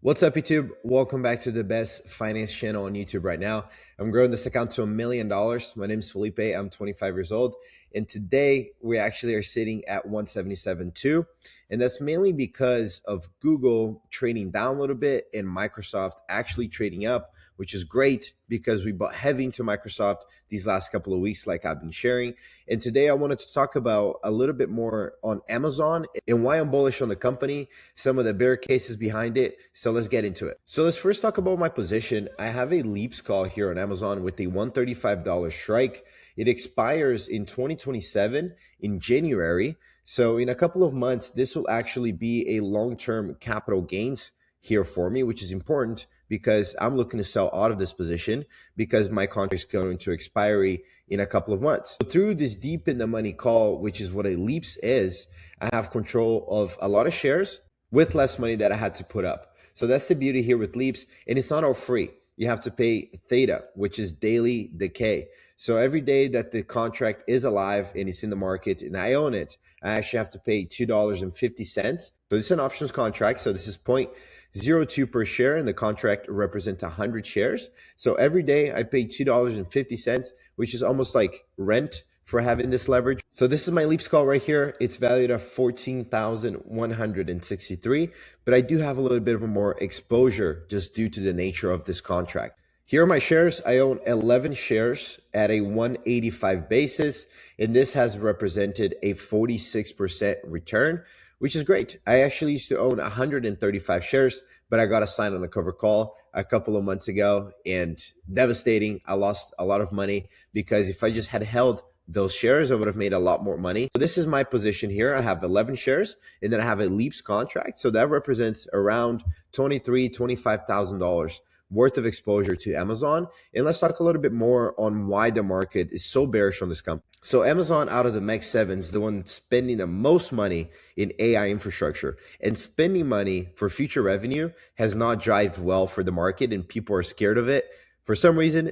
What's up, YouTube? Welcome back to the best finance channel on YouTube right now. I'm growing this account to $1 million. My name is Felipe. I'm 25 years old. And today we actually are sitting at 177.2. And that's mainly because of Google trading down a little bit and Microsoft actually trading up, which is great because we bought heavy into Microsoft these last couple of weeks, like I've been sharing. And today I wanted to talk about a little bit more on Amazon and why I'm bullish on the company, some of the bear cases behind it. So let's get into it. So let's first talk about my position. I have a leaps call here on Amazon with a $135 strike. It expires in 2027 in January. So in a couple of months, this will actually be a long-term capital gains here for me, which is important because I'm looking to sell out of this position because my contract is going to expiry in a couple of months. So through this deep in the money call, which is what a leaps is, I have control of a lot of shares with less money that I had to put up. So that's the beauty here with leaps. And it's not all free. You have to pay theta, which is daily decay. So every day that the contract is alive and it's in the market and I own it, I actually have to pay $2.50. So this is an options contract. So this is 0.02 per share and the contract represents 100 shares. So every day I pay $2.50, which is almost like rent for having this leverage. So this is my leaps call right here. It's valued at 14,163, but I do have a little bit of a more exposure just due to the nature of this contract. Here are my shares. I own 11 shares at a 185 basis, and this has represented a 46% return, which is great. I actually used to own 135 shares, but I got a sign on the cover call a couple of months ago and devastating. I lost a lot of money because if I just had held those shares, I would have made a lot more money. So this is my position here. I have 11 shares and then I have a leaps contract. So that represents around $23,000, $25,000 worth of exposure to Amazon. And let's talk a little bit more on why the market is so bearish on this company. So Amazon out of the Mag 7 is the one spending the most money in AI infrastructure, and spending money for future revenue has not jived well for the market and people are scared of it for some reason,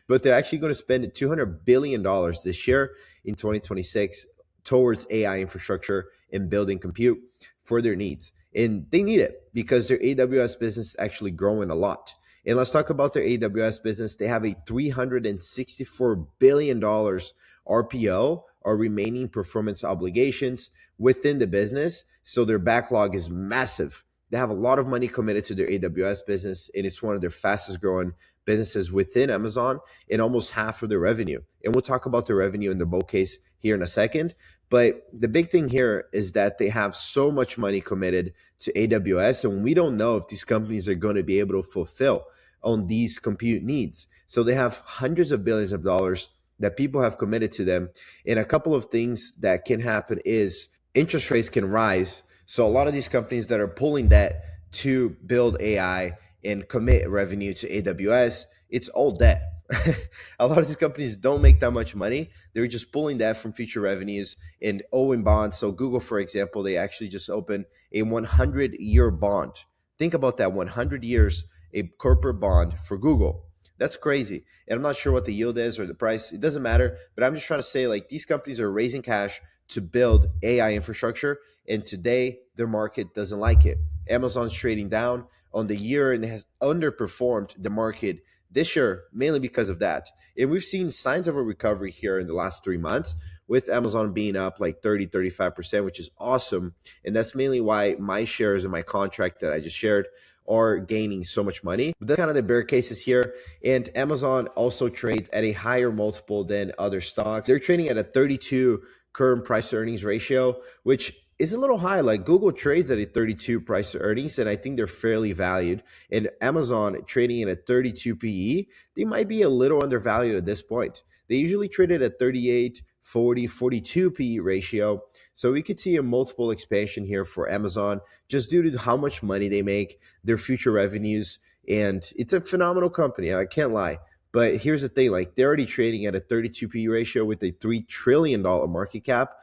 but they're actually going to spend $200 billion this year in 2026 towards AI infrastructure and building compute for their needs. And they need it because their AWS business is actually growing a lot. And let's talk about their AWS business. They have a $364 billion RPO, or remaining performance obligations, within the business. So their backlog is massive. They have a lot of money committed to their AWS business, and it's one of their fastest growing businesses within Amazon, and almost half of their revenue. And we'll talk about the revenue in the bull case here in a second. But the big thing here is that they have so much money committed to AWS, and we don't know if these companies are going to be able to fulfill on these compute needs. So they have hundreds of billions of dollars that people have committed to them. And a couple of things that can happen is interest rates can rise. So a lot of these companies that are pulling debt to build AI and commit revenue to AWS, it's all debt. A lot of these companies don't make that much money. They're just pulling that from future revenues and owing bonds. So Google, for example, they actually just opened a 100-year bond. Think about that, 100 years, a corporate bond for Google. That's crazy. And I'm not sure what the yield is or the price. It doesn't matter. But I'm just trying to say, like, these companies are raising cash to build AI infrastructure. And today, their market doesn't like it. Amazon's trading down on the year and has underperformed the market this year, mainly because of that. And we've seen signs of a recovery here in the last 3 months, with Amazon being up like 30-35%, which is awesome. And that's mainly why my shares in my contract that I just shared are gaining so much money. But that's kind of the bear cases here. And Amazon also trades at a higher multiple than other stocks. They're trading at a 32 current price to earnings ratio, which is a little high. Like Google trades at a 32 price to earnings, and I think they're fairly valued. And Amazon trading at a 32 PE, they might be a little undervalued at this point. They usually trade at 38, 40, 42 PE ratio. So we could see a multiple expansion here for Amazon just due to how much money they make, their future revenues. And it's a phenomenal company, I can't lie. But here's the thing, like they're already trading at a 32 PE ratio with a $3 trillion market cap.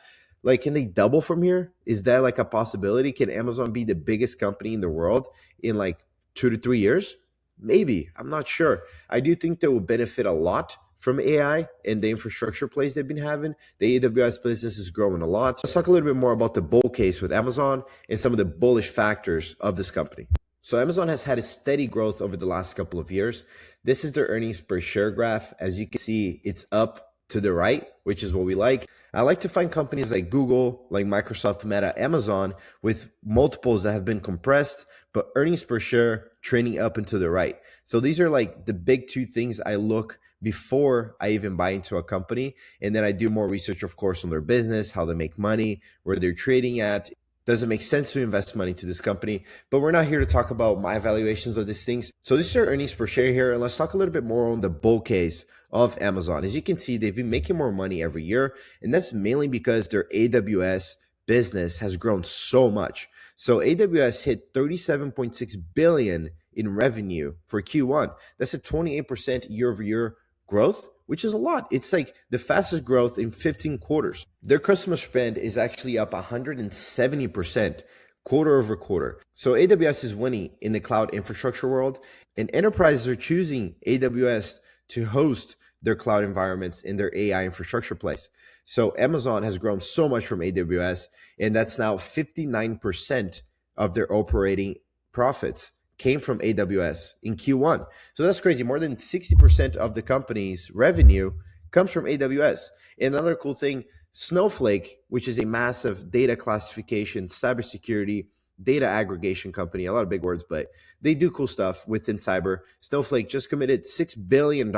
Like, can they double from here? Is that like a possibility? Can Amazon be the biggest company in the world in like 2 to 3 years? Maybe, I'm not sure. I do think they will benefit a lot from AI and the infrastructure plays they've been having. The AWS business is growing a lot. Let's talk a little bit more about the bull case with Amazon and some of the bullish factors of this company. So Amazon has had a steady growth over the last couple of years. This is their earnings per share graph. As you can see, it's up to the right, which is what we like. I like to find companies like Google, like Microsoft, Meta, Amazon with multiples that have been compressed, but earnings per share trending up and to the right. So these are like the big two things I look before I even buy into a company. And then I do more research, of course, on their business, how they make money, where they're trading at. Does it make sense to invest money to this company? But we're not here to talk about my evaluations of these things. So this is our earnings per share here. And let's talk a little bit more on the bull case of Amazon. As you can see, they've been making more money every year. And that's mainly because their AWS business has grown so much. So AWS hit 37.6 billion in revenue for Q1. That's a 28% year over year growth, which is a lot. It's like the fastest growth in 15 quarters. Their customer spend is actually up 170% quarter over quarter. So AWS is winning in the cloud infrastructure world, and enterprises are choosing AWS to host their cloud environments in their AI infrastructure place. So Amazon has grown so much from AWS, and that's now 59% of their operating profits came from AWS in Q1. So that's crazy. More than 60% of the company's revenue comes from AWS. And another cool thing, Snowflake, which is a massive data classification, cybersecurity, data aggregation company, a lot of big words, but they do cool stuff within cyber. Snowflake just committed $6 billion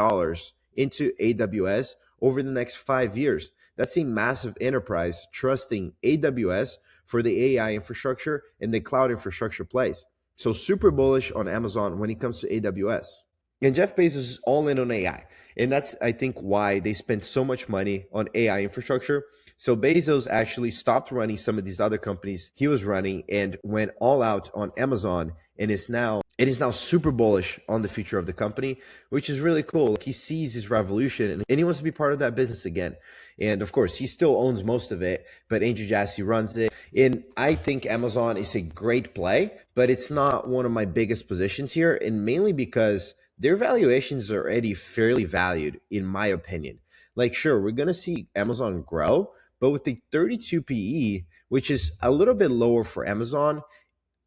into AWS over the next 5 years. That's a massive enterprise trusting AWS for the AI infrastructure and the cloud infrastructure place. So super bullish on Amazon when it comes to AWS. And Jeff Bezos is all in on AI. And that's, I think, why they spend so much money on AI infrastructure. So Bezos actually stopped running some of these other companies he was running and went all out on Amazon, and it is now super bullish on the future of the company, which is really cool. He sees his revolution and he wants to be part of that business again. And of course, he still owns most of it, but Andrew Jassy runs it. And I think Amazon is a great play, but it's not one of my biggest positions here, and mainly because their valuations are already fairly valued, in my opinion. Like, sure, we're going to see Amazon grow, but with the 32 PE, which is a little bit lower for Amazon,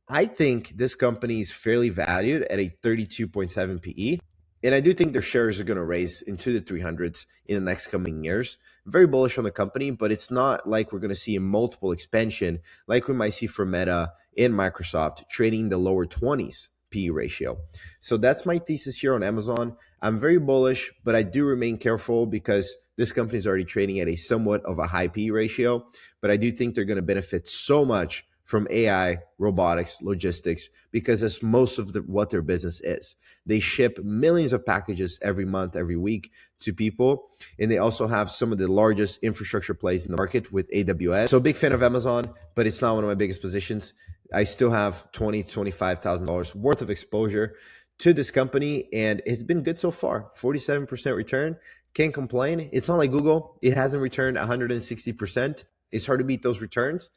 I think this company is fairly valued at a 32.7 PE. And I do think their shares are going to raise into the 300s in the next coming years. I'm very bullish on the company, but it's not like we're going to see a multiple expansion like we might see for Meta and Microsoft trading the lower 20s PE ratio. So that's my thesis here on Amazon. I'm very bullish, but I do remain careful because this company is already trading at a somewhat of a high PE ratio. But I do think they're going to benefit so much from AI, robotics, logistics, because that's most of what their business is. They ship millions of packages every month, every week to people. And they also have some of the largest infrastructure plays in the market with AWS. So big fan of Amazon, but it's not one of my biggest positions. I still have $20,000 to $25,000 worth of exposure to this company, and it's been good so far. 47% return. Can't complain. It's not like Google. It hasn't returned 160%. It's hard to beat those returns.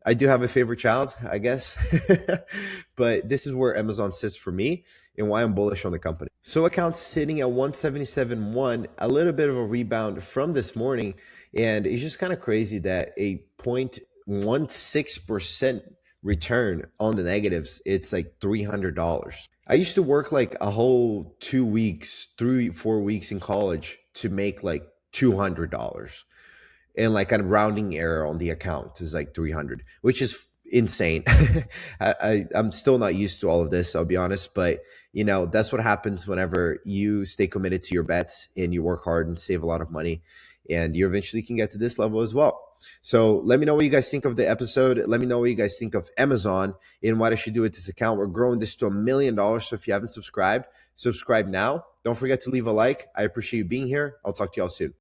I do have a favorite child, I guess, but this is where Amazon sits for me and why I'm bullish on the company. So accounts sitting at 177.1, a little bit of a rebound from this morning, and it's just kind of crazy that a 0.16% return on the negatives, it's like $300. I used to work like a whole 2 weeks, 3-4 weeks in college to make like $200. And like a rounding error on the account is like 300, which is insane. I'm still not used to all of this, I'll be honest, but you know, that's what happens whenever you stay committed to your bets and you work hard and save a lot of money, and you eventually can get to this level as well. So let me know what you guys think of the episode. Let me know what you guys think of Amazon and what I should do with this account. We're growing this to $1 million. So if you haven't subscribed, subscribe now. Don't forget to leave a like. I appreciate you being here. I'll talk to y'all soon.